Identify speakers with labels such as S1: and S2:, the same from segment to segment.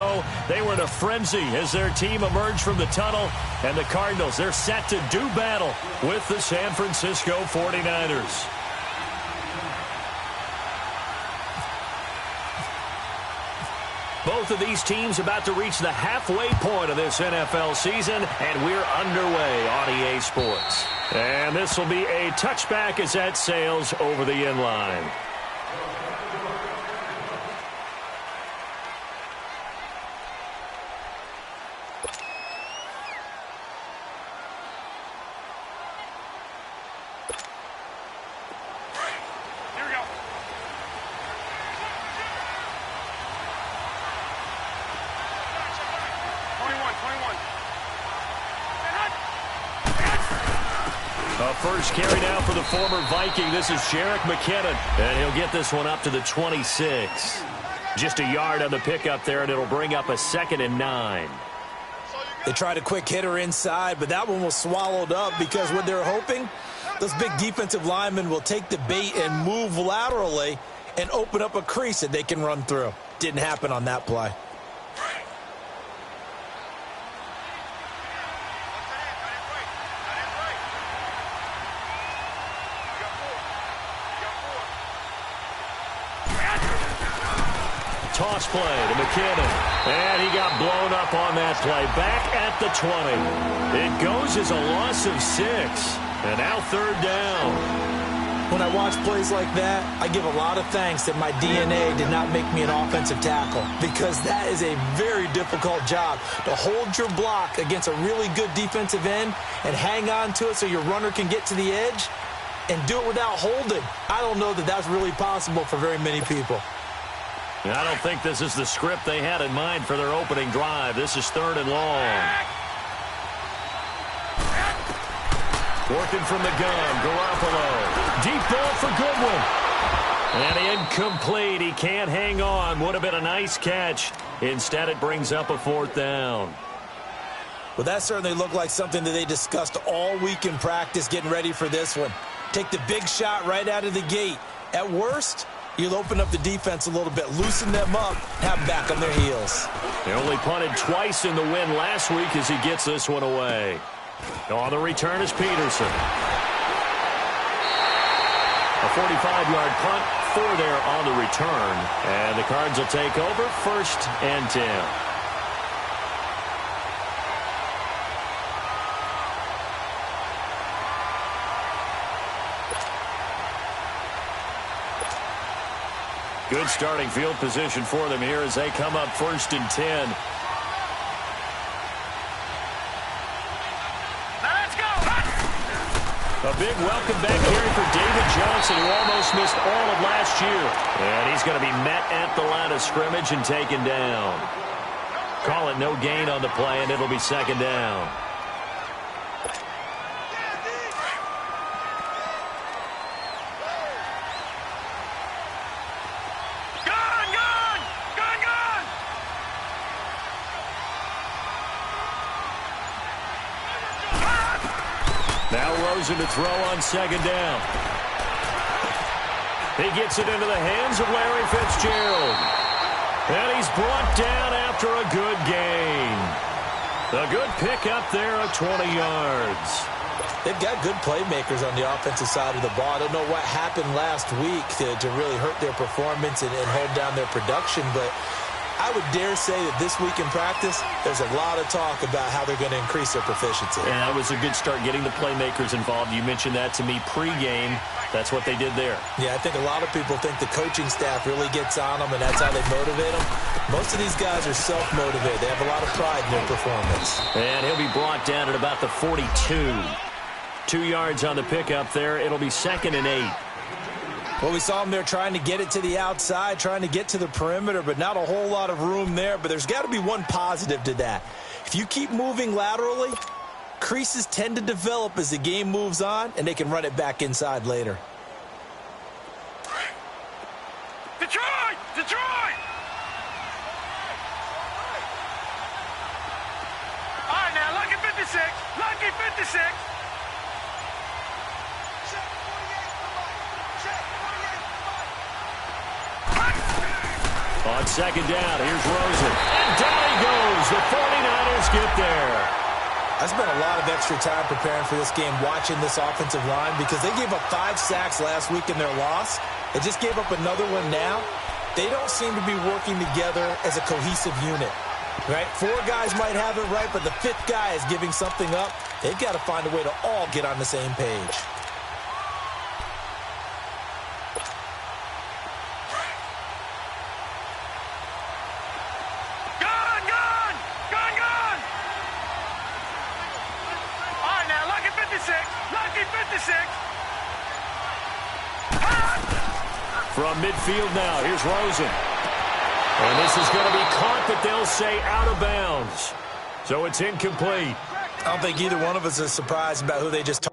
S1: They were in a frenzy as their team emerged from the tunnel, and the Cardinals, they're set to do battle with the San Francisco 49ers. Both of these teams about to reach the halfway point of this NFL season, and we're underway on EA Sports. And this will be a touchback as that sails over the end line. First carry now for the former Viking. This is Jerick McKinnon, and he'll get this one up to the 26. Just a yard on the pickup there, and it'll bring up a 2nd and 9.
S2: They tried a quick hitter inside, but that one was swallowed up because what they're hoping, those big defensive linemen will take the bait and move laterally and open up a crease that they can run through. Didn't happen on that play.
S1: Toss play to McKinnon, and he got blown up on that play. Back at the 20. It goes as a loss of 6, and now 3rd down.
S2: When I watch plays like that, I give a lot of thanks that my DNA did not make me an offensive tackle, because that is a very difficult job to hold your block against a really good defensive end and hang on to it so your runner can get to the edge and do it without holding. I don't know that that's really possible for very many people.
S1: I don't think this is the script they had in mind for their opening drive. This is 3rd and long. Working from the gun, Garoppolo. Deep ball for Goodwin. And incomplete. He can't hang on. Would have been a nice catch. Instead, it brings up a 4th down.
S2: Well, that certainly looked like something that they discussed all week in practice getting ready for this one. Take the big shot right out of the gate. At worst, you'll open up the defense a little bit, loosen them up, have them back on their heels.
S1: They only punted twice in the win last week as he gets this one away. On the return is Peterson. A 45-yard punt, 4 there on the return. And the Cards will take over, 1st and 10. Good starting field position for them here as they come up 1st and 10.
S3: Let's go!
S1: A big welcome back carry for David Johnson, who almost missed all of last year. And he's going to be met at the line of scrimmage and taken down. Call it no gain on the play, and it'll be 2nd down. Now Rosen to throw on 2nd down. He gets it into the hands of Larry Fitzgerald. And he's brought down after a good gain. A good pickup there of 20 yards.
S2: They've got good playmakers on the offensive side of the ball. I don't know what happened last week to really hurt their performance and hold down their production, but I would dare say that this week in practice, there's a lot of talk about how they're going to increase their proficiency.
S1: And that was a good start, getting the playmakers involved. You mentioned that to me pregame. That's what they did there.
S2: Yeah, I think a lot of people think the coaching staff really gets on them, and that's how they motivate them. Most of these guys are self-motivated. They have a lot of pride in their performance.
S1: And he'll be brought down at about the 42. 2 yards on the pickup there. It'll be 2nd and 8.
S2: Well, we saw him there trying to get it to the outside, trying to get to the perimeter, but not a whole lot of room there. But there's got to be one positive to that. If you keep moving laterally, creases tend to develop as the game moves on, and they can run it back inside later.
S3: Detroit! Detroit! All right, now, lucky 56. Lucky 56.
S1: On second down, here's Rosen. And down he goes. The 49ers get there.
S2: I spent a lot of extra time preparing for this game watching this offensive line because they gave up 5 sacks last week in their loss. They just gave up another one now. They don't seem to be working together as a cohesive unit. Right? 4 guys might have it right, but the 5th guy is giving something up. They've got to find a way to all get on the same page.
S1: From midfield now, here's Rosen. And this is going to be caught, but they'll say out of bounds. So it's incomplete.
S2: I don't think either one of us is surprised about who they just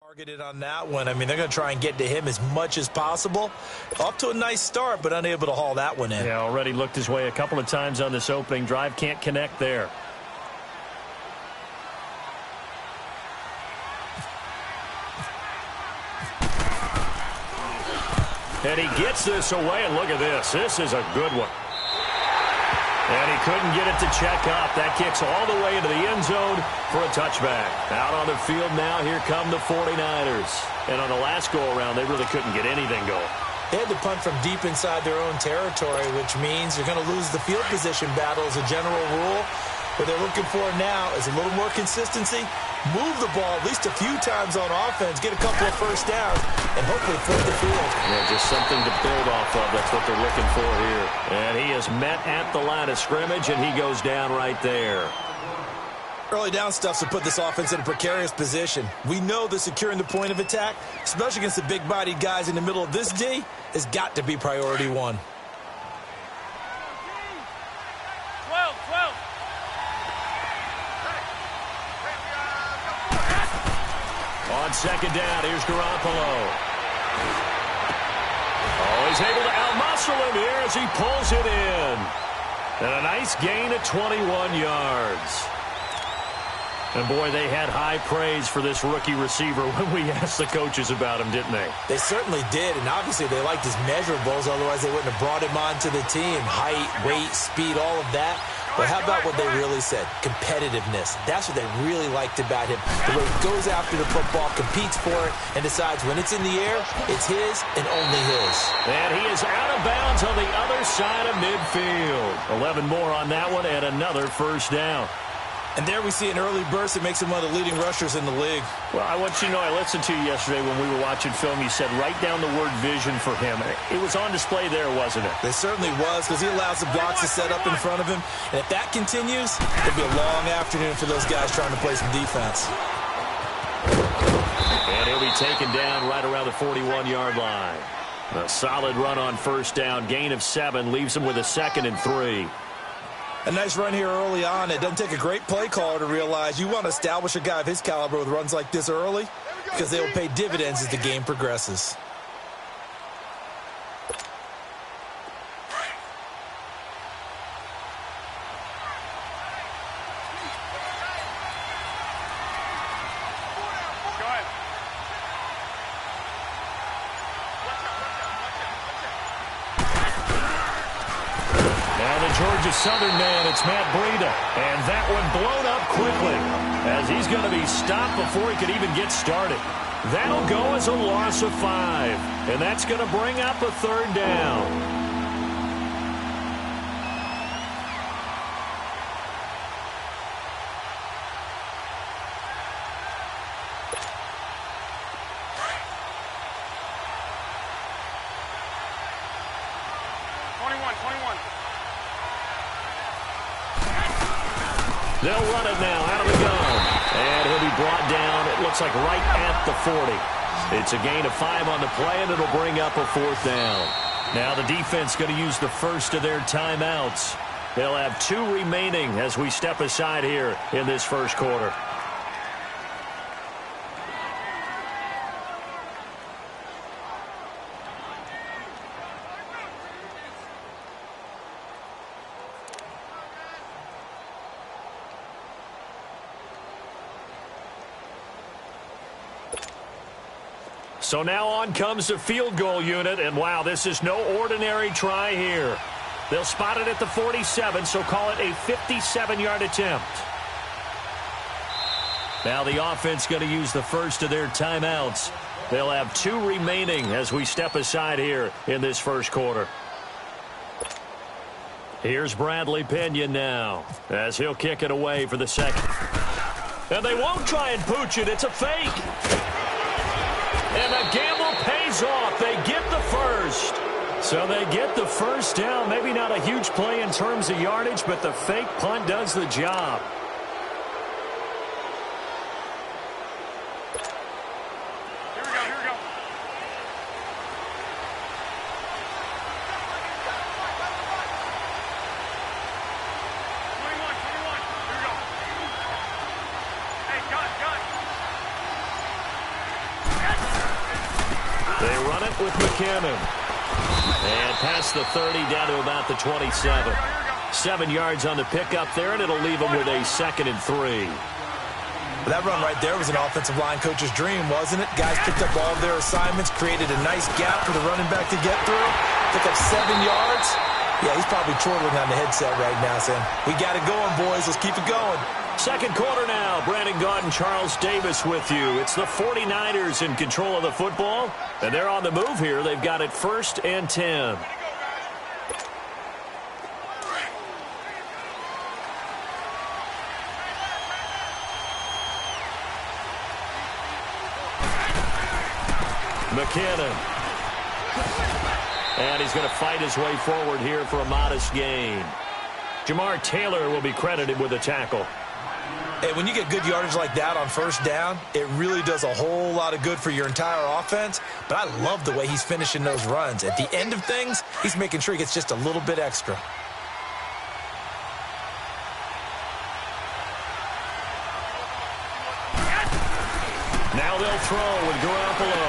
S2: targeted on that one. I mean, they're going to try and get to him as much as possible. Off to a nice start, but unable to haul that one in.
S1: Yeah, already looked his way a couple of times on this opening drive. Can't connect there. And he gets this away, and look at this. This is a good one. And he couldn't get it to check up. That kicks all the way into the end zone for a touchback. Out on the field now, here come the 49ers. And on the last go-around, they really couldn't get anything going.
S2: They had to punt from deep inside their own territory, which means you're going to lose the field position battle as a general rule. What they're looking for now is a little more consistency, move the ball at least a few times on offense, get a couple of first downs, and hopefully flip the field.
S1: Yeah, just something to build off of. That's what they're looking for here. And he is met at the line of scrimmage, and he goes down right there.
S2: Early down stuff to put this offense in a precarious position. We know that securing the point of attack, especially against the big-bodied guys in the middle of this D, has got to be priority 1.
S3: 12.
S1: On second down, here's Garoppolo. Oh, he's able to out-muscle him here as he pulls it in. And a nice gain of 21 yards. And, boy, they had high praise for this rookie receiver when we asked the coaches about him, didn't they?
S2: They certainly did, and obviously they liked his measurables, otherwise they wouldn't have brought him onto the team. Height, weight, speed, all of that. But how about what they really said? Competitiveness. That's what they really liked about him. The way he goes after the football, competes for it, and decides when it's in the air, it's his and only his.
S1: And he is out of bounds on the other side of midfield. 11 more on that one and another first down.
S2: And there we see an early burst that makes him one of the leading rushers in the league.
S1: Well, I want you to know, I listened to you yesterday when we were watching film. You said write down the word vision for him. It was on display there, wasn't it?
S2: It certainly was, because he allows the blocks to set up in front of him. And if that continues, it'll be a long afternoon for those guys trying to play some defense.
S1: And he'll be taken down right around the 41-yard line. A solid run on first down. Gain of 7 leaves him with a 2nd and 3.
S2: A nice run here early on. It doesn't take a great play caller to realize you want to establish a guy of his caliber with runs like this early, because they will pay dividends as the game progresses.
S1: Georgia Southern man, it's Matt Breida. And that one blown up quickly as he's going to be stopped before he could even get started. That'll go as a loss of 5. And that's going to bring up a 3rd down. They'll run it now out of the gun. And he'll be brought down, it looks like right at the 40. It's a gain of 5 on the play, and it'll bring up a 4th down. Now the defense going to use the first of their timeouts. They'll have 2 remaining as we step aside here in this first quarter. So now on comes the field goal unit, and wow, this is no ordinary try here. They'll spot it at the 47, so call it a 57-yard attempt. Now the offense going to use the first of their timeouts. They'll have 2 remaining as we step aside here in this first quarter. Here's Bradley Pinion now as he'll kick it away for the second. And they won't try and pooch it. It's a fake. And the gamble pays off. They get the first. So they get the first down. Maybe not a huge play in terms of yardage, but the fake punt does the job. With McKinnon. And past the 30 down to about the 27. 7 yards on the pickup there, and it'll leave them with a 2nd and 3.
S2: That run right there was an offensive line coach's dream, wasn't it? Guys picked up all of their assignments, created a nice gap for the running back to get through, pick up 7 yards. Yeah, he's probably chortling on the headset right now, saying, we got it going, boys. Let's keep it going.
S1: Second quarter now. Brandon Gaudin, Charles Davis with you. It's the 49ers in control of the football, and they're on the move here. They've got it 1st and 10. McKinnon. And he's going to fight his way forward here for a modest gain. Jamar Taylor will be credited with a tackle.
S2: Hey, when you get good yardage like that on first down, it really does a whole lot of good for your entire offense. But I love the way he's finishing those runs. At the end of things, he's making sure he gets just a little bit extra.
S1: Now they'll throw with Garoppolo.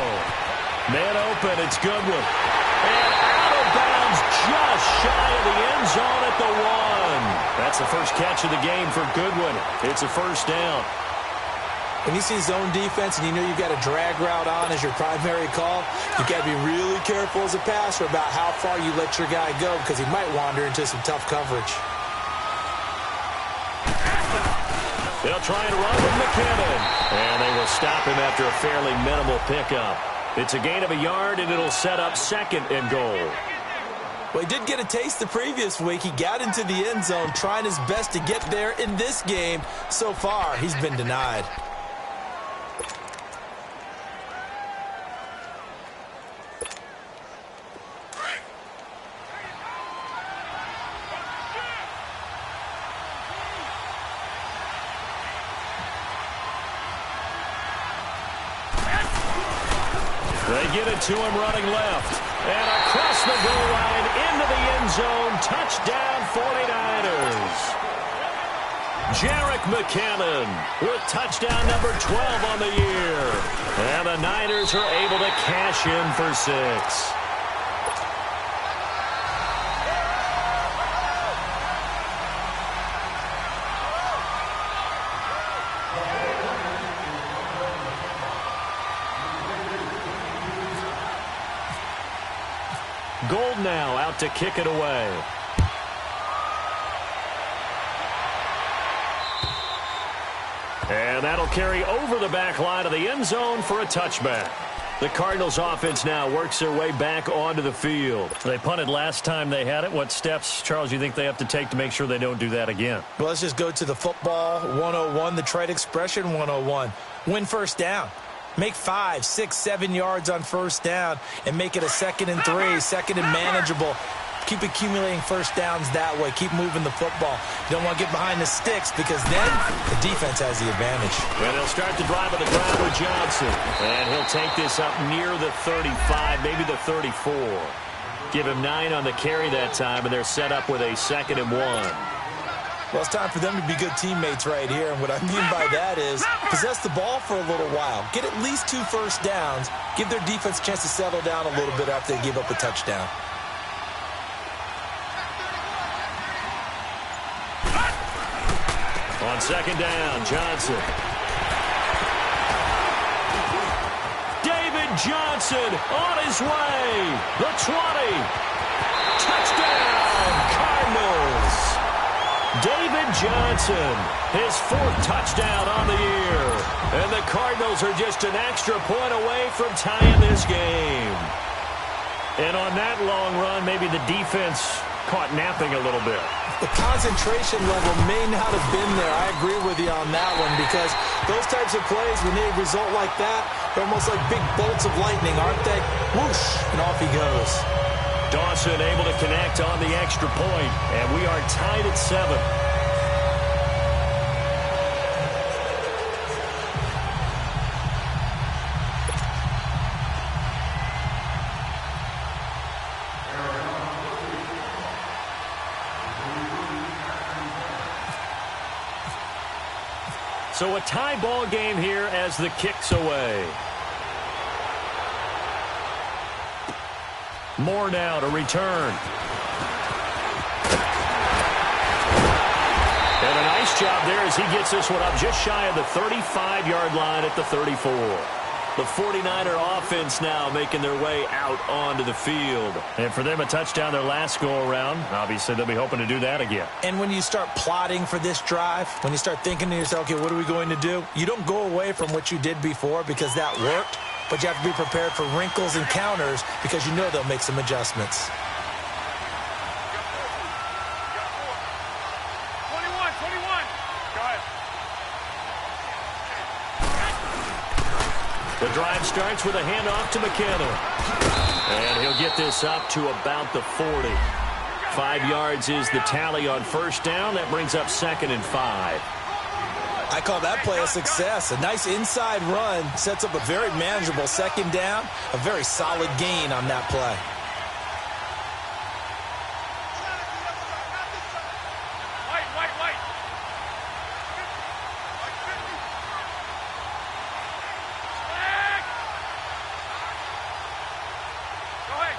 S1: Man open, it's Goodwin. And out of bounds just shy of the end zone at the 1. That's the first catch of the game for Goodwin. It's a first down.
S2: When you see zone defense and you know you've got a drag route on as your primary call, you've got to be really careful as a passer about how far you let your guy go because he might wander into some tough coverage.
S1: They'll try and run with McKinnon. And they will stop him after a fairly minimal pickup. It's a gain of a yard, and it'll set up 2nd and goal.
S2: Well, he did get a taste the previous week. He got into the end zone trying his best to get there in this game. So far, he's been denied.
S1: They get it to him running left. And across the goal line into the end zone. Touchdown 49ers. Jerick McKinnon with touchdown number 12 on the year. And the Niners are able to cash in for 6. Gold now out to kick it away. And that'll carry over the back line of the end zone for a touchback. The Cardinals offense now works their way back onto the field. They punted last time they had it. What steps, Charles, do you think they have to take to make sure they don't do that again?
S2: Well, let's just go to the football 101, the trite expression 101. Win first down. Make 5, 6, 7 yards on first down and make it a 2nd and 3, 2nd and manageable. Keep accumulating first downs that way. Keep moving the football. You don't want to get behind the sticks because then the defense has the advantage.
S1: And they'll start to drive on the ground with Johnson. And he'll take this up near the 35, maybe the 34. Give him 9 on the carry that time, and they're set up with a 2nd and 1.
S2: Well, it's time for them to be good teammates right here. And what I mean by that is possess the ball for a little while. Get at least 2 first downs. Give their defense a chance to settle down a little bit after they give up a touchdown.
S1: On 2nd down, Johnson. David Johnson on his way. The 20. Touchdown, Cardinals. David Johnson, his 4th touchdown on the year. And the Cardinals are just an extra point away from tying this game. And on that long run, maybe the defense caught napping a little bit.
S2: The concentration level may not have been there. I agree with you on that one, because those types of plays, when they result like that, they're almost like big bolts of lightning, aren't they? Whoosh, and off he goes.
S1: Dawson able to connect on the extra point, and we are tied at 7. So a tie ball game here as the kick's away. Moore now to return. And a nice job there as he gets this one up just shy of the 35-yard line at the 34. The 49er offense now making their way out onto the field. And for them, a touchdown their last go-around. Obviously, they'll be hoping to do that again.
S2: And when you start plotting for this drive, when you start thinking to yourself, okay, what are we going to do? You don't go away from what you did before because that worked, but you have to be prepared for wrinkles and counters because you know they'll make some adjustments.
S3: 21. Go ahead.
S1: The drive starts with a handoff to McKenna. And he'll get this up to about the 40. 5 yards is the tally on first down. That brings up 2nd and 5.
S2: I call that play a success. A nice inside run sets up a very manageable 2nd down. A very solid gain on that play.
S3: White.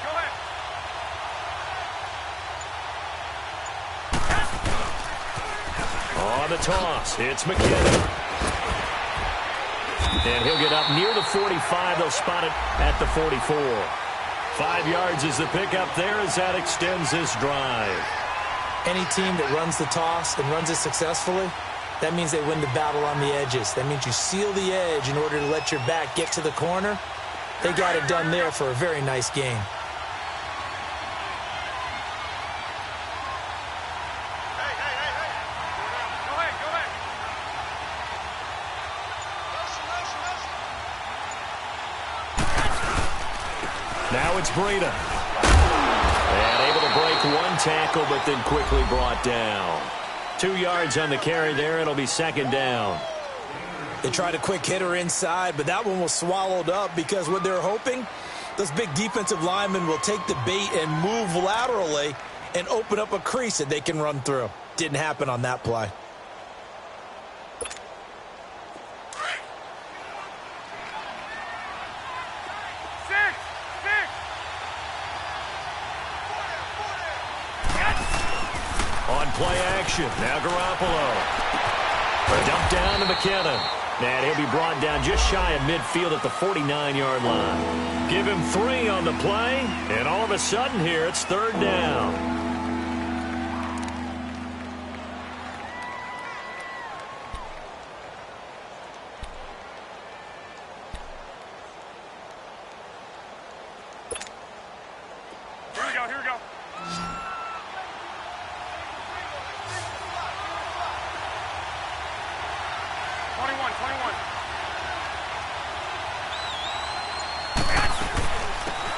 S3: Go ahead.
S1: On the toss, it's McKenna. And he'll get up near the 45. They'll spot it at the 44. 5 yards is the pickup there as that extends this drive.
S2: Any team that runs the toss and runs it successfully, that means they win the battle on the edges. That means you seal the edge in order to let your back get to the corner. They got it done there for a very nice game.
S1: Now it's Breida. And able to break one tackle, but then quickly brought down. 2 yards on the carry there. It'll be 2nd down.
S2: They tried a quick hitter inside, but that one was swallowed up because what they're hoping, those big defensive linemen will take the bait and move laterally and open up a crease that they can run through. Didn't happen on that play.
S1: On play action, now Garoppolo. A dump down to McKenna. And he'll be brought down just shy of midfield at the 49-yard line. Give him 3 on the play, and all of a sudden here it's 3rd down.
S3: Here we go.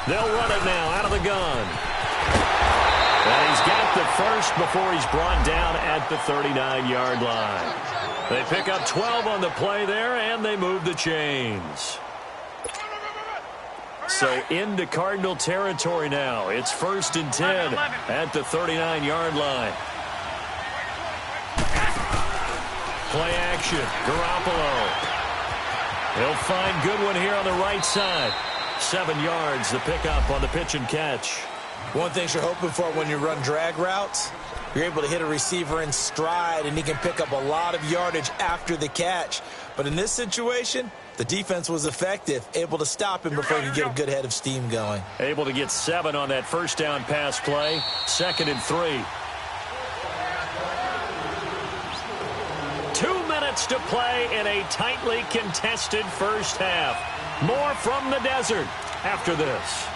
S1: They'll run it now out of the gun. And he's got the first before he's brought down at the 39-yard line. They pick up 12 on the play there, and they move the chains. So into Cardinal territory now. It's 1st and 10 at the 39-yard line. Play action. Garoppolo. He'll find Goodwin here on the right side. 7 yards, the pickup on the pitch and catch.
S2: One thing you're hoping for when you run drag routes, you're able to hit a receiver in stride, and he can pick up a lot of yardage after the catch. But in this situation, The defense was effective, able to stop him before he could get a good head of steam going.
S1: Able to get 7 on that first down pass play. 2nd and 3. 2 minutes to play in a tightly contested first half. More from the desert after this.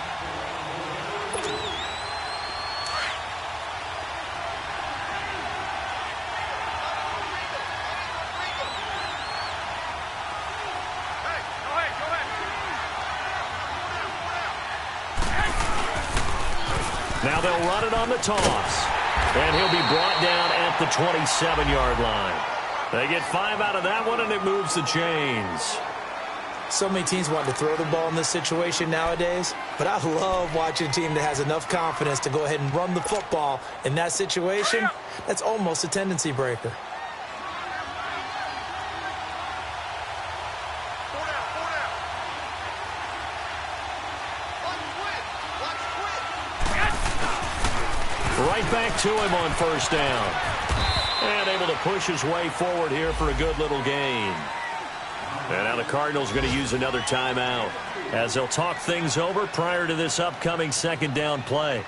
S1: Now they'll run it on the toss. And he'll be brought down at the 27-yard line. They get 5 out of that one, and it moves the chains.
S2: So many teams want to throw the ball in this situation nowadays, but I love watching a team that has enough confidence to go ahead and run the football. In that situation, that's almost a tendency breaker.
S1: Right back to him on first down. And able to push his way forward here for a good little gain. And now the Cardinals are going to use another timeout as they'll talk things over prior to this upcoming 2nd down play.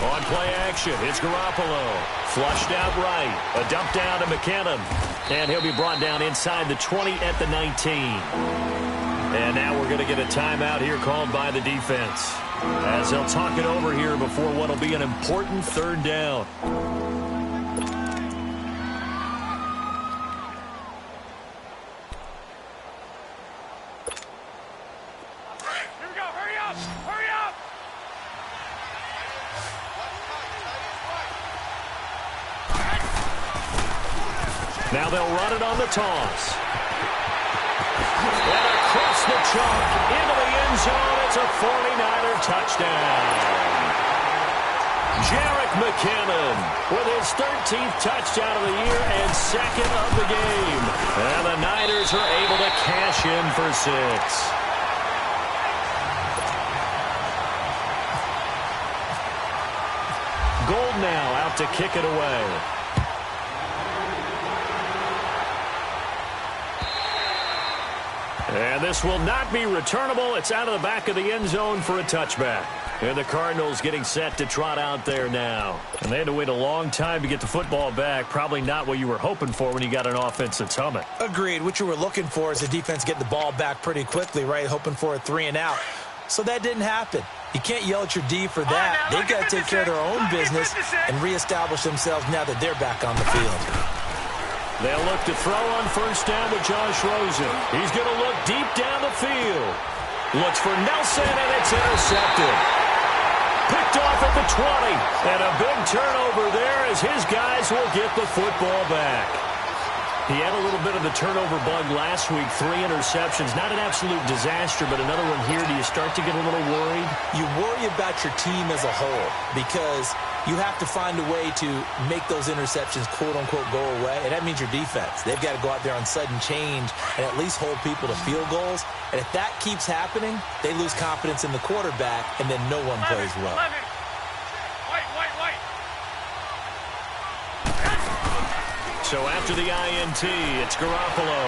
S1: On play action, it's Garoppolo. Flushed out right. A dump down to McKinnon. And he'll be brought down inside the 20 at the 19. And now we're going to get a timeout here called by the defense, as they'll talk it over here before what will be an important 3rd down.
S3: Here we go. Hurry up. Hurry up.
S1: Now they'll run it on the toss. And across the chalk into the end zone. It's a 49er touchdown. Jerick McKinnon with his 13th touchdown of the year and 2nd of the game. And the Niners are able to cash in for 6. Gold now out to kick it away. And this will not be returnable. It's out of the back of the end zone for a touchback. And the Cardinals getting set to trot out there now. And they had to wait a long time to get the football back. Probably not what you were hoping for when you got an offense that's humming.
S2: Agreed. What you were looking for is the defense getting the ball back pretty quickly, right? Hoping for a 3 and out. So that didn't happen. You can't yell at your D for that. They've got to take care of their own business and reestablish themselves now that they're back on the field.
S1: They'll look to throw on first down with Josh Rosen. He's going to look deep down the field. Looks for Nelson, and it's intercepted. Picked off at the 20. And a big turnover there as his guys will get the football back. He had a little bit of the turnover bug last week. 3 interceptions. Not an absolute disaster, but another one here. Do you start to get a little worried?
S2: You worry about your team as a whole because you have to find a way to make those interceptions, quote-unquote, go away. And that means your defense. They've got to go out there on sudden change and at least hold people to field goals. And if that keeps happening, they lose confidence in the quarterback, and then no one plays well.
S1: So after the INT, it's Garoppolo.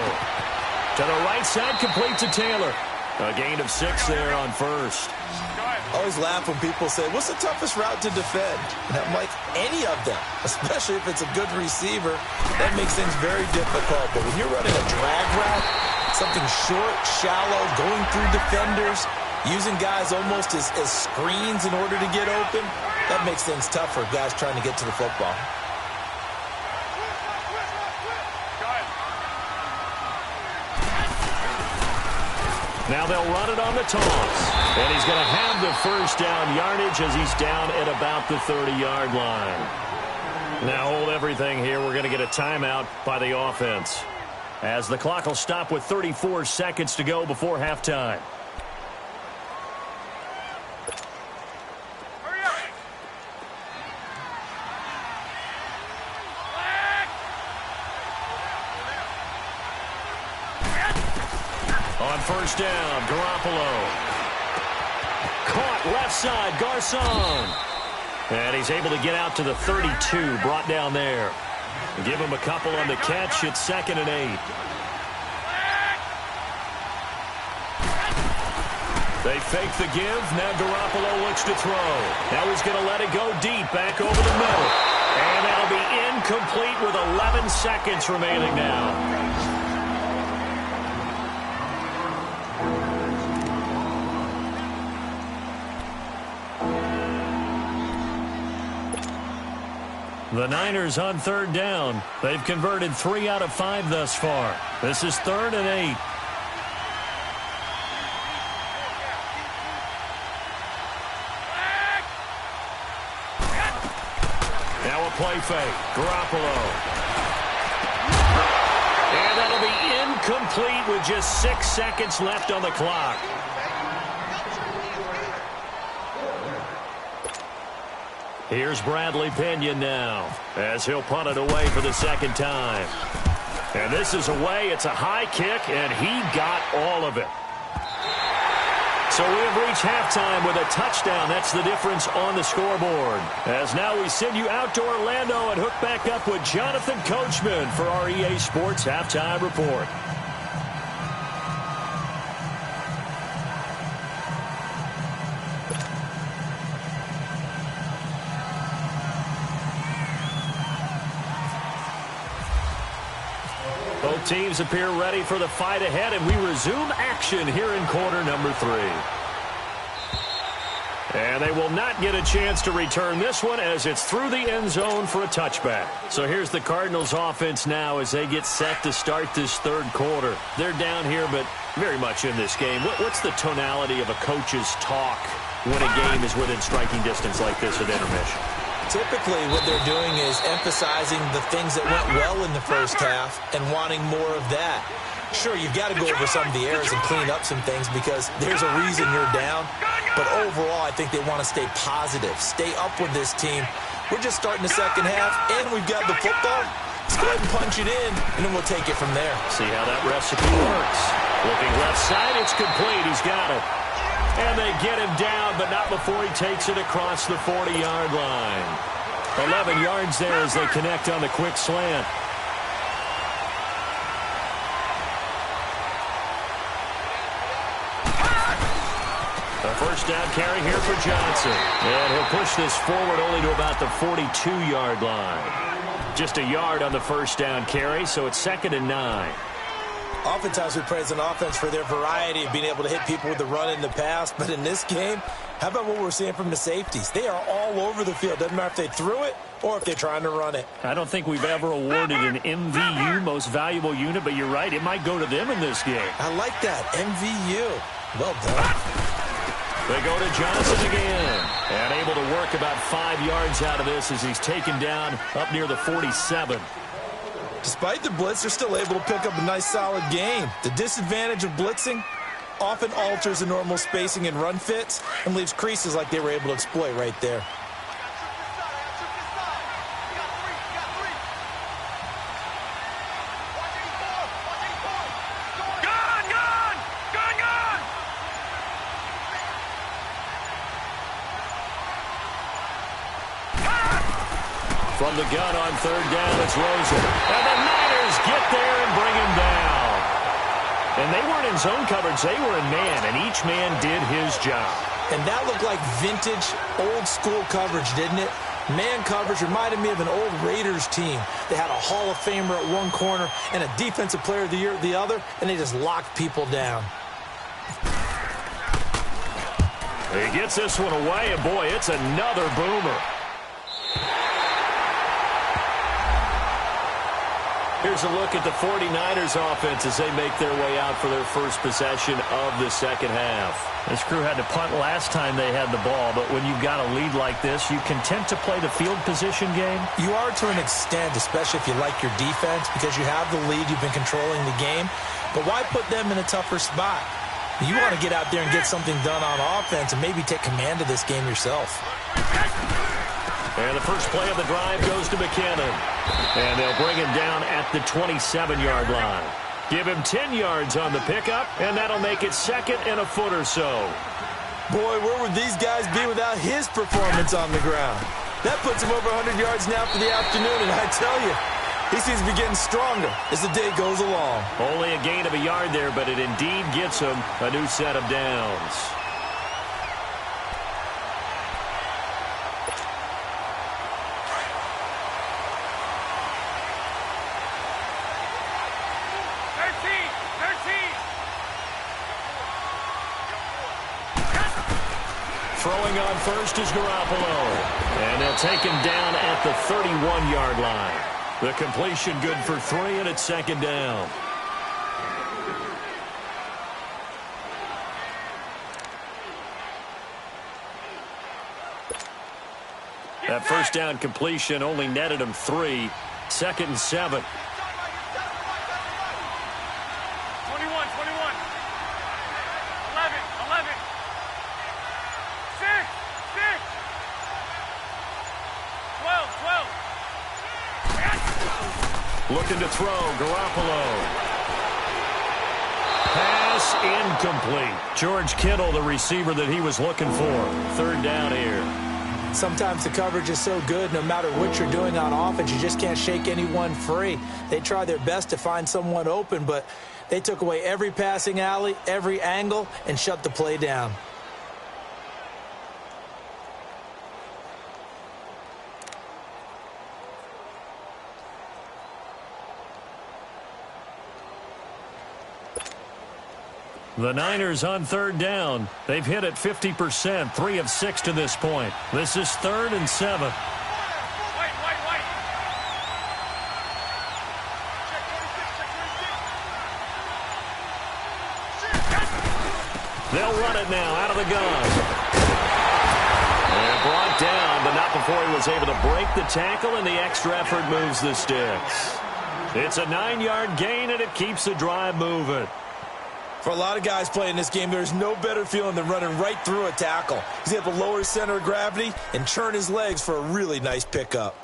S1: To the right side, complete to Taylor. A gain of 6 there on first.
S2: I always laugh when people say, what's the toughest route to defend? And I'm like, any of them, especially if it's a good receiver. That makes things very difficult. But when you're running a drag route, something short, shallow, going through defenders, using guys almost as screens in order to get open, that makes things tough for guys trying to get to the football.
S1: Now they'll run it on the toss. And he's going to have the first down yardage as he's down at about the 30-yard line. Now hold everything here. We're going to get a timeout by the offense, as the clock will stop with 34 seconds to go before halftime. On first down, Garoppolo. Caught left side, Garcon. And he's able to get out to the 32, brought down there. Give him a couple on the catch. It's 2nd and 8. They fake the give. Now Garoppolo looks to throw. Now he's going to let it go deep, back over the middle. And that'll be incomplete with 11 seconds remaining now. The Niners on 3rd down. They've converted 3 out of 5 thus far. This is 3rd and 8. Now a play fake. Garoppolo. And that'll be incomplete with just 6 seconds left on the clock. Here's Bradley Pinion now as he'll punt it away for the 2nd time. And this is away. It's a high kick, and he got all of it. So we have reached halftime with a touchdown. That's the difference on the scoreboard. As now we send you out to Orlando and hook back up with Jonathan Coachman for our EA Sports Halftime Report. Both teams appear ready for the fight ahead, and we resume action here in quarter number 3. And they will not get a chance to return this one as it's through the end zone for a touchback. So here's the Cardinals offense now as they get set to start this 3rd quarter. They're down here, but very much in this game. What's the tonality of a coach's talk when a game is within striking distance like this at intermission?
S2: Typically, what they're doing is emphasizing the things that went well in the first half and wanting more of that. Sure, you've got to go over some of the errors and clean up some things because there's a reason you're down. But overall, I think they want to stay positive, stay up with this team. We're just starting the second half, and we've got the football. Let's go ahead and punch it in, and then we'll take it from there.
S1: See how that recipe works. Looking left side, it's complete. He's got it. And they get him down, but not before he takes it across the 40-yard line. 11 yards there as they connect on the quick slant. A first down carry here for Johnson. And he'll push this forward only to about the 42-yard line. Just a yard on the first down carry, so it's 2nd and 9.
S2: Oftentimes we praise an offense for their variety of being able to hit people with the run in the pass. But in this game, how about what we're seeing from the safeties? They are all over the field. Doesn't matter if they threw it or if they're trying to run it.
S1: I don't think we've ever awarded an MVU, most valuable unit, but you're right. It might go to them in this game.
S2: I like that. MVU. Well done.
S1: They go to Johnson again. And able to work about 5 yards out of this as he's taken down up near the 47.
S2: Despite the blitz, they're still able to pick up a nice, solid game. The disadvantage of blitzing often alters the normal spacing and run fits and leaves creases like they were able to exploit right there.
S1: From the gun on 3rd down, it's Rosen. And the Niners get there and bring him down. And they weren't in zone coverage. They were in man, and each man did his job.
S2: And that looked like vintage, old-school coverage, didn't it? Man coverage reminded me of an old Raiders team. They had a Hall of Famer at one corner and a Defensive Player of the Year at the other, and they just locked people down.
S1: He gets this one away, and boy, it's another boomer. Here's a look at the 49ers offense as they make their way out for their first possession of the second half. This crew had to punt last time they had the ball, but when you've got a lead like this, you content to play the field position game?
S2: You are to an extent, especially if you like your defense, because you have the lead, you've been controlling the game. But why put them in a tougher spot? You want to get out there and get something done on offense and maybe take command of this game yourself.
S1: And the first play of the drive goes to McKinnon. And they'll bring him down at the 27-yard line. Give him 10 yards on the pickup, and that'll make it 2nd and a foot or so.
S2: Boy, where would these guys be without his performance on the ground? That puts him over 100 yards now for the afternoon, and I tell you, he seems to be getting stronger as the day goes along.
S1: Only a gain of a yard there, but it indeed gets him a new set of downs. Throwing on first is Garoppolo. And they'll take him down at the 31-yard line. The completion good for 3, and it's 2nd down. That first down completion only netted him 3. 2nd and 7.
S3: 12.
S1: Looking to throw, Garoppolo. Pass incomplete. George Kittle, the receiver that he was looking for. 3rd down here.
S2: Sometimes the coverage is so good, no matter what you're doing on offense, you just can't shake anyone free. They try their best to find someone open, but they took away every passing alley, every angle, and shut the play down.
S1: The Niners on 3rd down. They've hit it 50%, 3 of 6 to this point. This is 3rd and 7.
S3: White.
S1: They'll run it now out of the gun. And brought down, but not before he was able to break the tackle, and the extra effort moves the sticks. It's a 9-yard gain, and it keeps the drive moving.
S2: For a lot of guys playing this game, there's no better feeling than running right through a tackle. He's able to lower his center of gravity and churn his legs for a really nice pickup.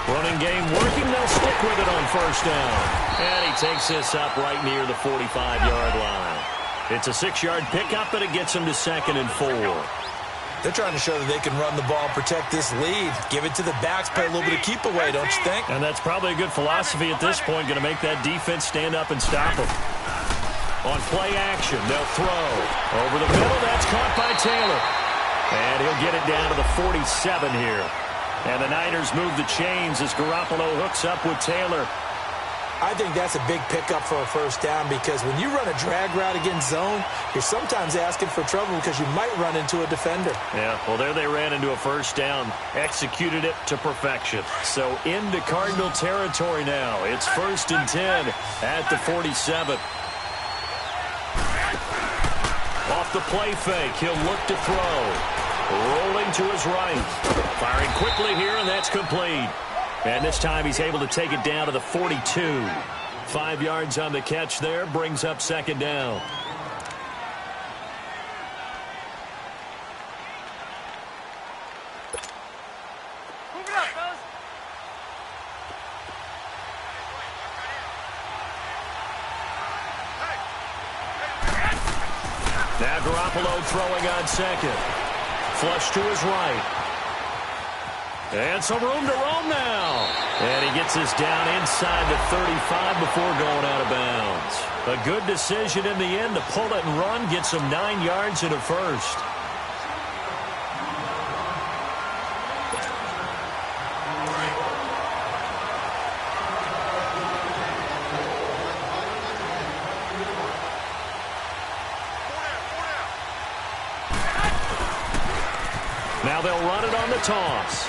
S1: Running game working, they'll stick with it on 1st down. And he takes this up right near the 45-yard line. It's a 6-yard pickup, but it gets him to 2nd and 4.
S2: They're trying to show that they can run the ball and protect this lead. Give it to the backs, play a little bit of keep away, don't you think?
S1: And that's probably a good philosophy at this point, going to make that defense stand up and stop him. On play action, they'll throw. Over the middle, that's caught by Taylor. And he'll get it down to the 47 here. And the Niners move the chains as Garoppolo hooks up with Taylor.
S2: I think that's a big pickup for a 1st down, because when you run a drag route against zone, you're sometimes asking for trouble because you might run into a defender.
S1: Yeah, well, there they ran into a 1st down, executed it to perfection. So into Cardinal territory now. It's 1st and 10 at the 47. Off the play fake, he'll look to throw. Rolling to his right. Firing quickly here, and that's complete. And this time he's able to take it down to the 42. 5 yards on the catch there, brings up 2nd down.
S3: Move it up, fellas.
S1: Now Garoppolo throwing on 2nd. Flush to his right. And some room to roam now. And he gets this down inside the 35 before going out of bounds. A good decision in the end to pull it and run, gets him 9 yards and a 1st. Now they'll run it on the toss.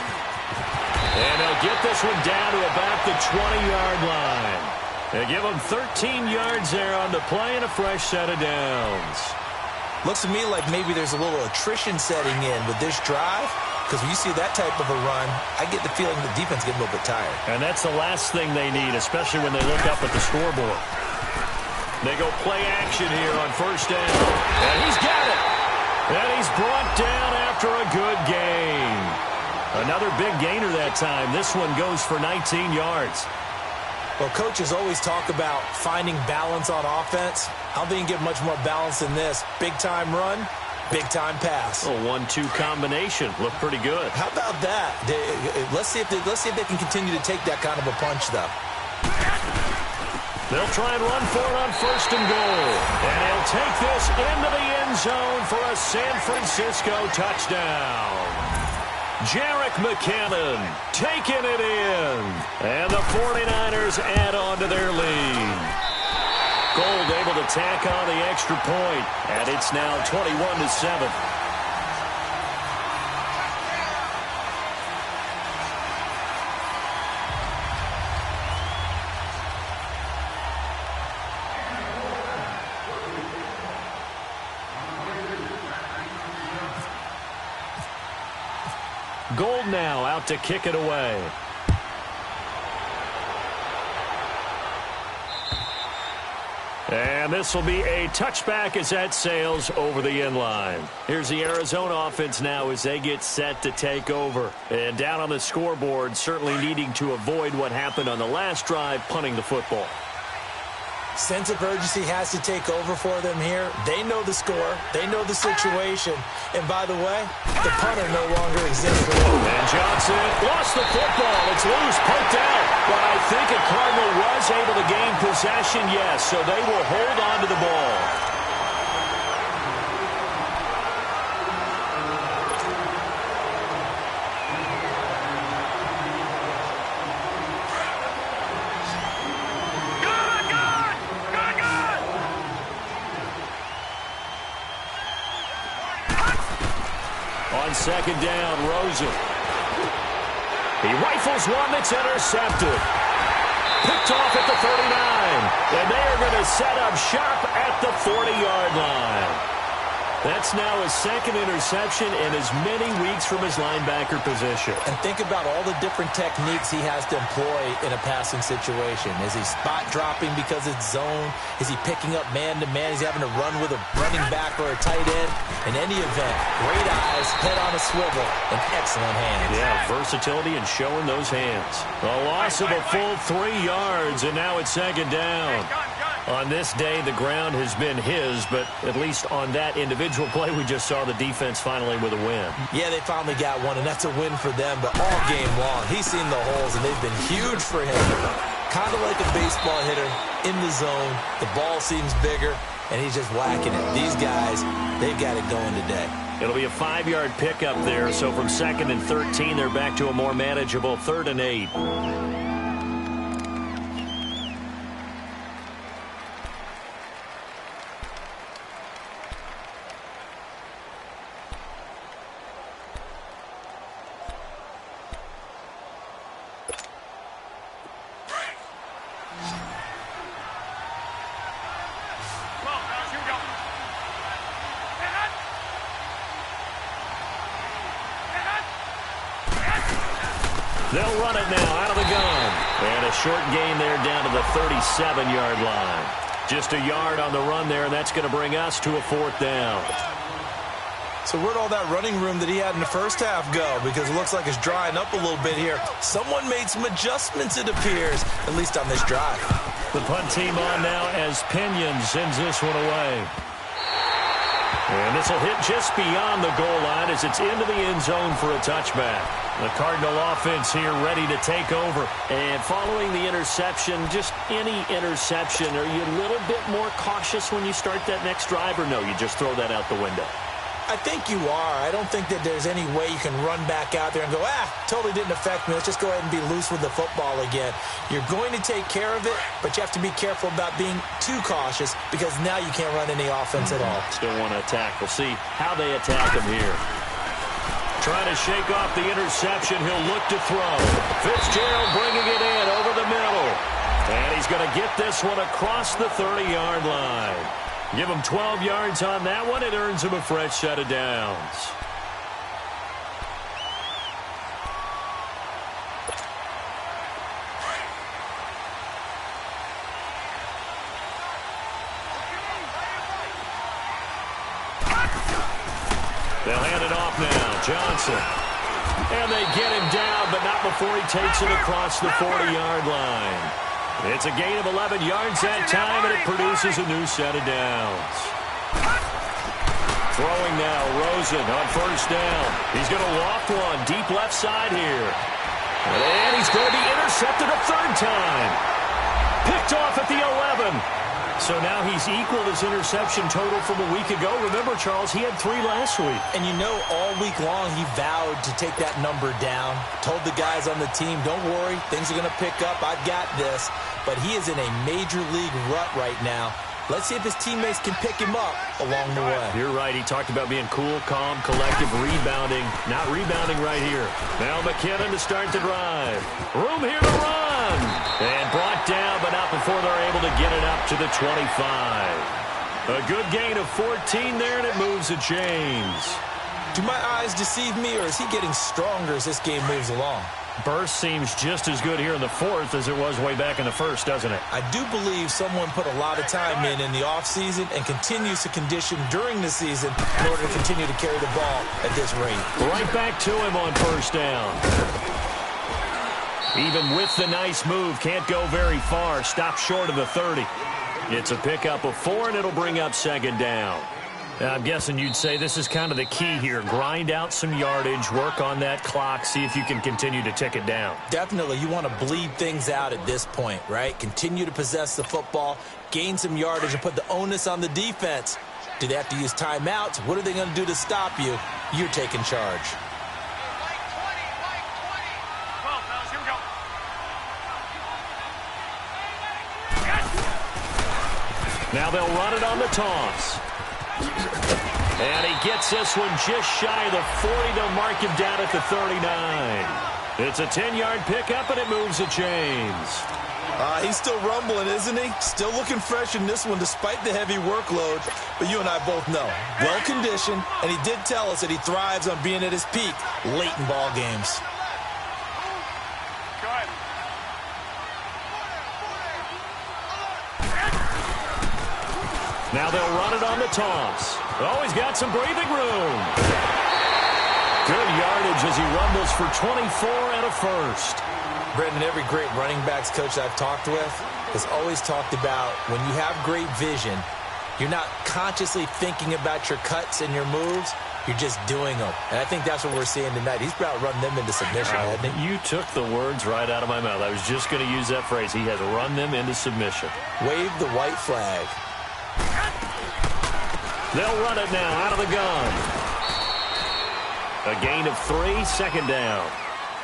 S1: And they'll get this one down to about the 20-yard line. They give them 13 yards there on the play and a fresh set of downs.
S2: Looks to me like maybe there's a little attrition setting in with this drive, because when you see that type of a run, I get the feeling the defense gets a little bit tired.
S1: And that's the last thing they need, especially when they look up at the scoreboard. They go play action here on first down. And he's got it. And he's brought down after a good gain. Another big gainer that time. This one goes for 19 yards.
S2: Well, coaches always talk about finding balance on offense. I don't think you get much more balance than this. Big-time run, big-time pass.
S1: A 1-2 combination. Looked pretty good.
S2: How about that? Let's see if they can continue to take that kind of a punch, though.
S1: They'll try and run for it on first and goal. And he'll take this into the end zone for a San Francisco touchdown. Jerick McKinnon taking it in. And the 49ers add on to their lead. Gold able to tack on the extra point. And it's now 21-7. Gold now out to kick it away. And this will be a touchback as that sails over the end line. Here's the Arizona offense now as they get set to take over. And down on the scoreboard, certainly needing to avoid what happened on the last drive, punting the football.
S2: Sense of urgency has to take over for them here. They know the score. They know the situation. And by the way, the punter no longer exists for them.
S1: And Johnson lost the football. It's loose, poked out. But I think a Cardinal was able to gain possession, yes. So they will hold on to the ball. On second down, Rosen. He rifles one that's intercepted. Picked off at the 39. And they are going to set up shop at the 40-yard line. That's now his second interception in as many weeks from his linebacker position.
S2: And think about all the different techniques he has to employ in a passing situation. Is he spot dropping because it's zone? Is he picking up man-to-man? Is he having to run with a running back or a tight end? In any event, great eyes, head on a swivel, and excellent hands.
S1: Yeah, versatility and showing those hands. A loss of a full 3 yards, and now it's second down. On this day, the ground has been his, but at least on that individual play, we just saw the defense finally with a win.
S2: Yeah, they finally got one, and that's a win for them, but all game long, he's seen the holes, and they've been huge for him. Kind of like a baseball hitter in the zone. The ball seems bigger, and he's just whacking it. These guys, they've got it going today.
S1: It'll be a 5-yard pickup there, so from 2nd and 13, they're back to a more manageable 3rd and 8. They'll run it now out of the gun. And a short gain there down to the 37-yard line. Just a yard on the run there, and that's going to bring us to a 4th down.
S2: So where'd all that running room that he had in the first half go? Because it looks like it's drying up a little bit here. Someone made some adjustments, it appears, at least on this drive.
S1: The punt team on now as Pinion sends this one away. And this will hit just beyond the goal line as it's into the end zone for a touchback. The Cardinal offense here ready to take over. And following the interception, just any interception, are you a little bit more cautious when you start that next drive, or no, you just throw that out the window?
S2: I think you are. I don't think that there's any way you can run back out there and go, totally didn't affect me. Let's just go ahead and be loose with the football again. You're going to take care of it, but you have to be careful about being too cautious because now you can't run any offense at all.
S1: Still want to attack. We'll see how they attack him here. Trying to shake off the interception. He'll look to throw. Fitzgerald bringing it in over the middle. And he's going to get this one across the 30-yard line. Give him 12 yards on that one. It earns him a fresh set of downs. They'll hand it off now. Johnson. And they get him down, but not before he takes it across the 40-yard line. It's a gain of 11 yards that time, and it produces a new set of downs. Throwing now, Rosen on first down. He's going to loft one deep left side here. And he's going to be intercepted a third time. Picked off at the 11. So now he's equaled his interception total from a week ago. Remember, Charles, he had 3 last week.
S2: And you know, all week long he vowed to take that number down. Told the guys on the team, don't worry, things are going to pick up. I've got this. But he is in a major league rut right now. Let's see if his teammates can pick him up along the way.
S1: You're right. He talked about being cool, calm, collective, rebounding. Not rebounding right here. Now McKinnon to start the drive. Room here to run. And brought down, but not before they're able to get it up to the 25. A good gain of 14 there, and it moves the chains.
S2: Do my eyes deceive me, or is he getting stronger as this game moves along?
S1: Burst seems just as good here in the fourth as it was way back in the first, doesn't it?
S2: I do believe someone put a lot of time in the offseason and continues to condition during the season in order to continue to carry the ball at this rate.
S1: Right back to him on first down. Even with the nice move, can't go very far. Stop short of the 30. It's a pickup of 4, and it'll bring up second down. I'm guessing you'd say this is kind of the key here. Grind out some yardage, work on that clock, see if you can continue to tick it down.
S2: Definitely. You want to bleed things out at this point, right? Continue to possess the football, gain some yardage, and put the onus on the defense. Do they have to use timeouts? What are they going to do to stop you? You're taking charge.
S1: Now they'll run it on the toss. And he gets this one just shy of the 40. They'll mark him down at the 39. It's a 10-yard pickup, and it moves the chains.
S2: He's still rumbling, isn't he? Still looking fresh in this one despite the heavy workload. But you and I both know, well-conditioned, and he did tell us that he thrives on being at his peak late in ball games.
S1: Now they'll run it on the toss. Oh, he's got some breathing room. Good yardage as he rumbles for 24 and a first.
S2: Brendan, every great running backs coach I've talked with has always talked about when you have great vision, you're not consciously thinking about your cuts and your moves. You're just doing them. And I think that's what we're seeing tonight. He's about to run them into submission, hasn't he?
S1: You took the words right out of my mouth. I was just going to use that phrase. He has run them into submission.
S2: Wave the white flag.
S1: They'll run it now out of the gun. A gain of 3, second down.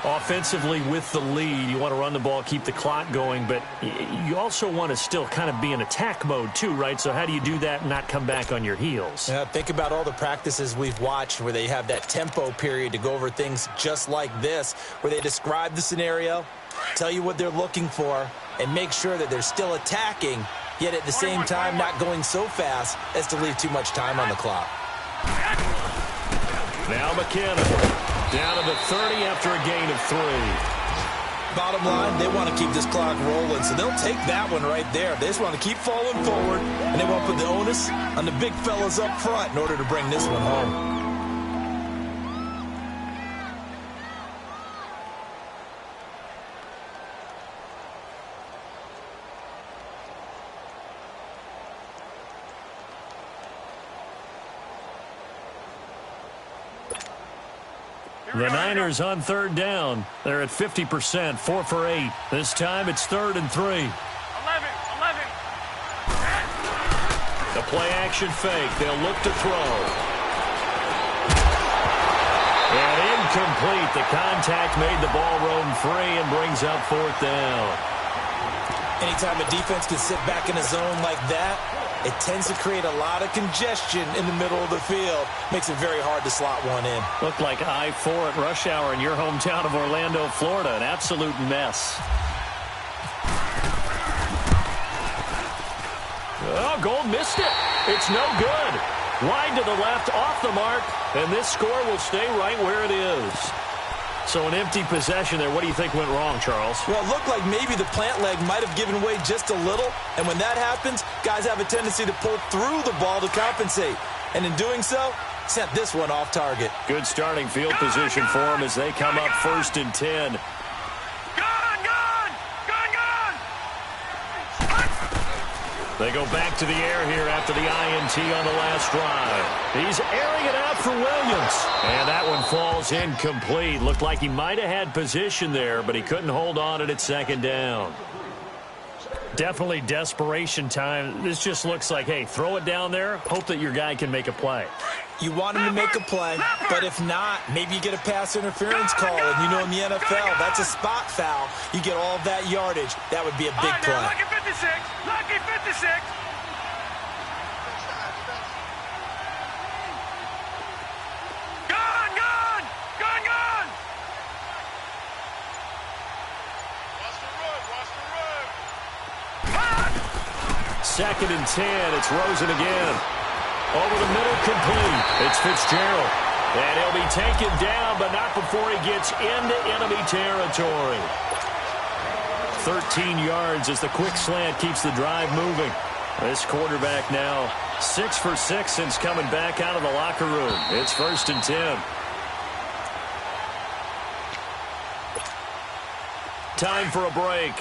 S1: Offensively with the lead, you want to run the ball, keep the clock going, but you also want to still kind of be in attack mode too, right? So how do you do that and not come back on your heels?
S2: Yeah, think about all the practices we've watched where they have that tempo period to go over things just like this, where they describe the scenario, tell you what they're looking for, and make sure that they're still attacking, yet at the same time not going so fast as to leave too much time on the clock.
S1: Now McKinnon down to the 30 after a gain of 3.
S2: Bottom line, they want to keep this clock rolling, so they'll take that one right there. They just want to keep falling forward, and they want to put the onus on the big fellas up front in order to bring this one home.
S1: The Niners on third down. They're at 50%, 4 for 8. This time it's 3rd and 3.
S3: 11.
S1: The play action fake. They'll look to throw. And incomplete. The contact made the ball roam free and brings up 4th down.
S2: Anytime a defense can sit back in a zone like that, it tends to create a lot of congestion in the middle of the field. Makes it very hard to slot one in.
S1: Looked like I-4 at rush hour in your hometown of Orlando, Florida. An absolute mess. Oh, Gold missed it. It's no good. Wide to the left, off the mark, and this score will stay right where it is. So an empty possession there. What do you think went wrong, Charles?
S2: Well, it looked like maybe the plant leg might have given way just a little. And when that happens, guys have a tendency to pull through the ball to compensate. And in doing so, Sent this one off target.
S1: Good starting field position for them as they come up 1st and 10. They go back to the air here after the INT on the last drive. He's airing it out for Williams. And that one falls incomplete. Looked like he might have had position there, but he couldn't hold on at 2nd down. Definitely desperation time. This just looks like, hey, throw it down there, hope that your guy can make a play.
S2: You want him to make a play, but if not, maybe you get a pass interference call. And you know in the NFL, that's a spot foul. You get all that yardage. That would be a big play.
S3: Lucky 56. Lucky 56. Gone, gone. Gone, gone. Watch the run. Watch the run.
S1: 2nd and 10. It's Rosen again. Over the middle, complete. It's Fitzgerald. And he'll be taken down, but not before he gets into enemy territory. 13 yards as the quick slant keeps the drive moving. This quarterback now 6 for 6 since coming back out of the locker room. It's 1st and 10. Time for a break.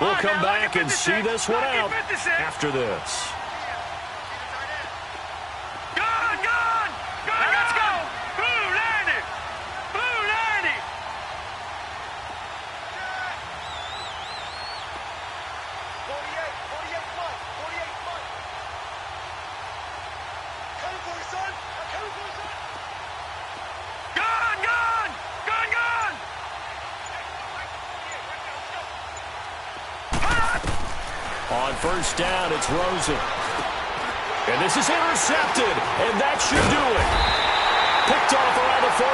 S1: We'll come back and see this one out after this. On 1st down, it's Rosen. And this is intercepted, and that should do it. Picked off around the 41,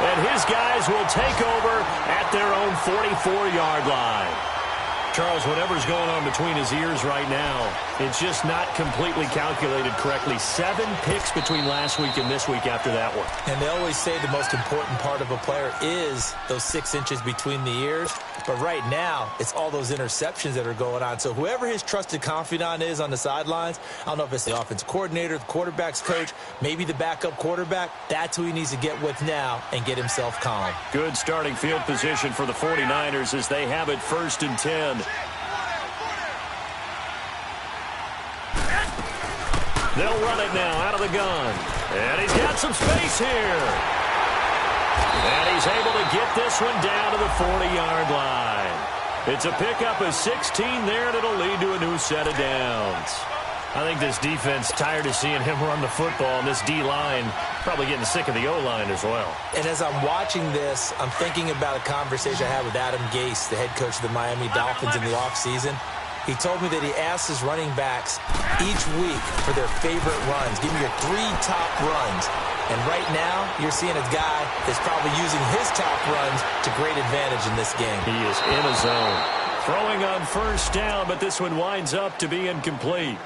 S1: and his guys will take over at their own 44-yard line. Charles, whatever's going on between his ears right now, it's just not completely calculated correctly. 7 picks between last week and this week after that one.
S2: And they always say the most important part of a player is those 6 inches between the ears. But right now, it's all those interceptions that are going on. So whoever his trusted confidant is on the sidelines, I don't know if it's the offensive coordinator, the quarterback's coach, maybe the backup quarterback, that's who he needs to get with now and get himself calm.
S1: Good starting field position for the 49ers as they have it 1st and 10. They'll run it now out of the gun. And he's got some space here. And he's able to get this one down to the 40-yard line. It's a pickup of 16 there, and it'll lead to a new set of downs. I think this defense tired of seeing him run the football, and this D-line probably getting sick of the O-line as well.
S2: And as I'm watching this, I'm thinking about a conversation I had with Adam Gase, the head coach of the Miami Dolphins in the offseason. He told me that he asked his running backs each week for their favorite runs. Give me your 3 top runs. And right now, you're seeing a guy that's probably using his top runs to great advantage in this game.
S1: He is in a zone. Throwing on 1st down, but this one winds up to be incomplete.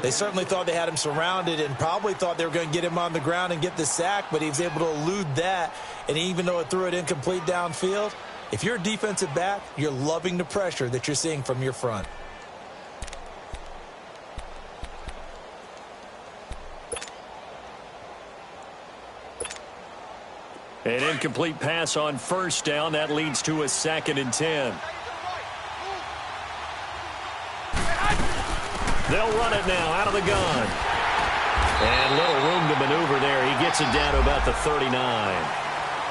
S2: They certainly thought they had him surrounded and probably thought they were going to get him on the ground and get the sack, but he was able to elude that. And even though it threw it incomplete downfield, if you're a defensive back, you're loving the pressure that you're seeing from your front.
S1: An incomplete pass on 1st down. That leads to a 2nd and 10. They'll run it now out of the gun. And little room to maneuver there. He gets it down to about the 39.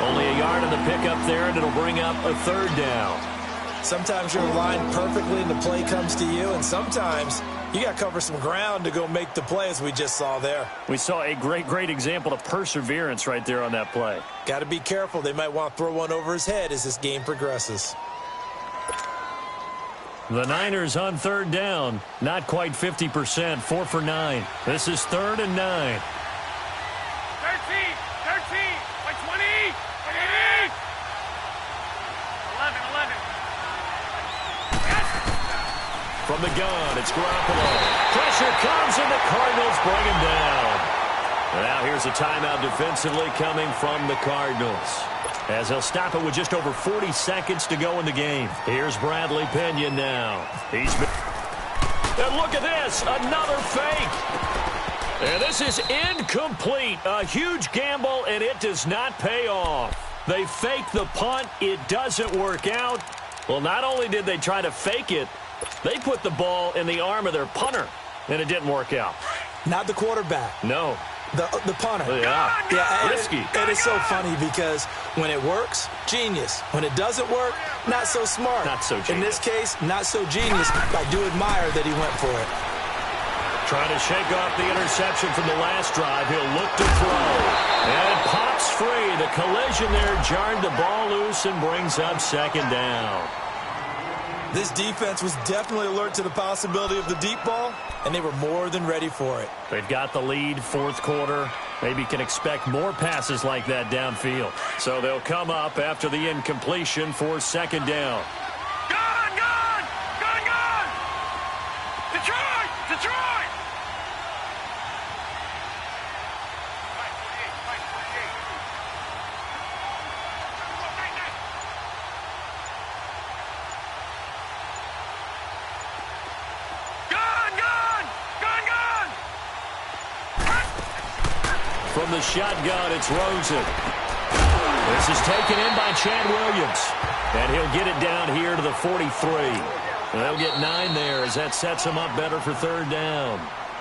S1: Only a yard on the pickup there, and it'll bring up a 3rd down.
S2: Sometimes you're aligned perfectly and the play comes to you, and sometimes you got to cover some ground to go make the play, as we just saw there.
S1: We saw a great example of perseverance right there on that play.
S2: Got to be careful. They might want to throw one over his head as this game progresses.
S1: The Niners on 3rd down. Not quite 50%. 4 for 9. This is 3rd and 9.
S3: 13, by 20, 28, 11.
S1: From the gun, it's Garoppolo. Pressure comes, and the Cardinals bring him down. Now here's a timeout defensively coming from the Cardinals, as they'll stop it with just over 40 seconds to go in the game. Here's Bradley Pinion now. And look at this, another fake. And this is incomplete. A huge gamble, and it does not pay off. They fake the punt. It doesn't work out. Well, not only did they try to fake it, they put the ball in the arm of their punter, and it didn't work out.
S2: Not the quarterback.
S1: No.
S2: The punter.
S1: Yeah. Risky.
S2: And it's so funny because when it works, genius. When it doesn't work, not so smart.
S1: Not so genius.
S2: In this case, not so genius. I do admire that he went for it.
S1: Trying to shake off the interception from the last drive. He'll look to throw. And it pops free. The collision there jarred the ball loose and brings up second down.
S2: This defense was definitely alert to the possibility of the deep ball, and they were more than ready for it.
S1: They've got the lead, fourth quarter. Maybe can expect more passes like that downfield. So they'll come up after the incompletion for second down.
S3: Gone! Detroit!
S1: From the shotgun, it's Rosen. This is taken in by Chad Williams. And he'll get it down here to the 43. They'll get 9 there as that sets them up better for third down.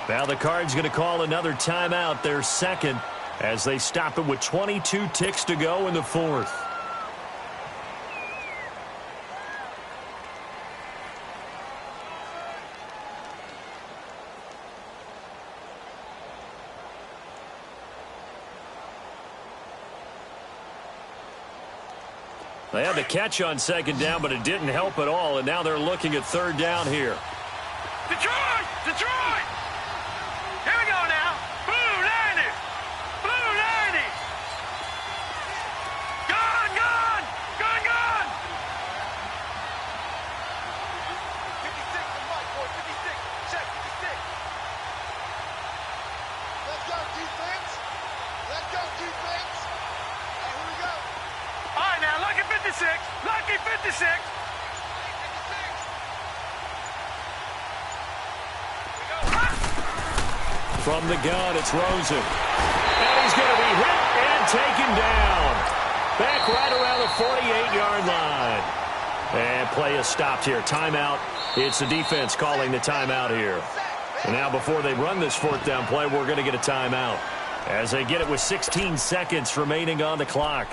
S1: Now the Cards going to call another timeout, their second, as they stop it with 22 ticks to go in the fourth. They had the catch on second down, but it didn't help at all, and now they're looking at third down here.
S3: Detroit! Here we go now. Blue 90! Gone!
S4: 56, Mike, boy, 56. Check, 56. Let's go, defense. Hey, here we go.
S3: All right, now, lucky 56. Lucky 56.
S1: From the gun, it's Rosen. And he's going to be hit and taken down. Back right around the 48-yard line. And play is stopped here. Timeout. It's the defense calling the timeout here. And now before they run this fourth down play, we're going to get a timeout. As they get it with 16 seconds remaining on the clock.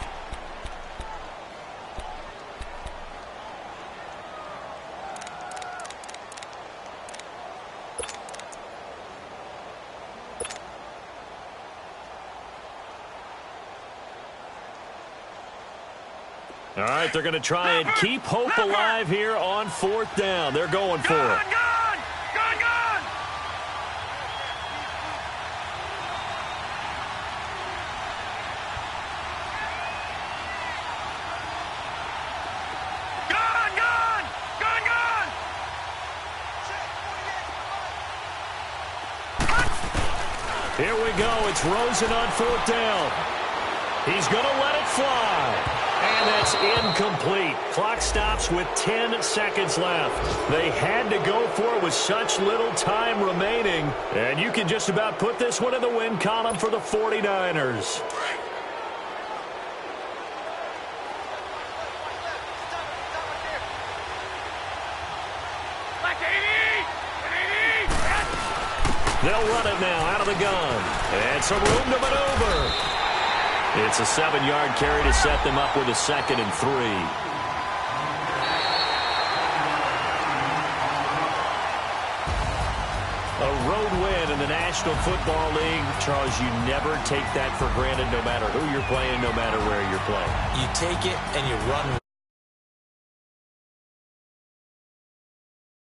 S1: All right, they're going to try and keep hope alive here on fourth down. They're going for it.
S3: Gone!
S1: Here we go. It's Rosen on fourth down. He's going to let it fly. And that's incomplete. Clock stops with 10 seconds left. They had to go for it with such little time remaining. And you can just about put this one in the win column for the 49ers. They'll run it now out of the gun. And some room to maneuver. It's a 7-yard carry to set them up with a 2nd and 3. A road win in the National Football League. Charles, you never take that for granted no matter who you're playing, no matter where you're playing.
S2: You take it and you run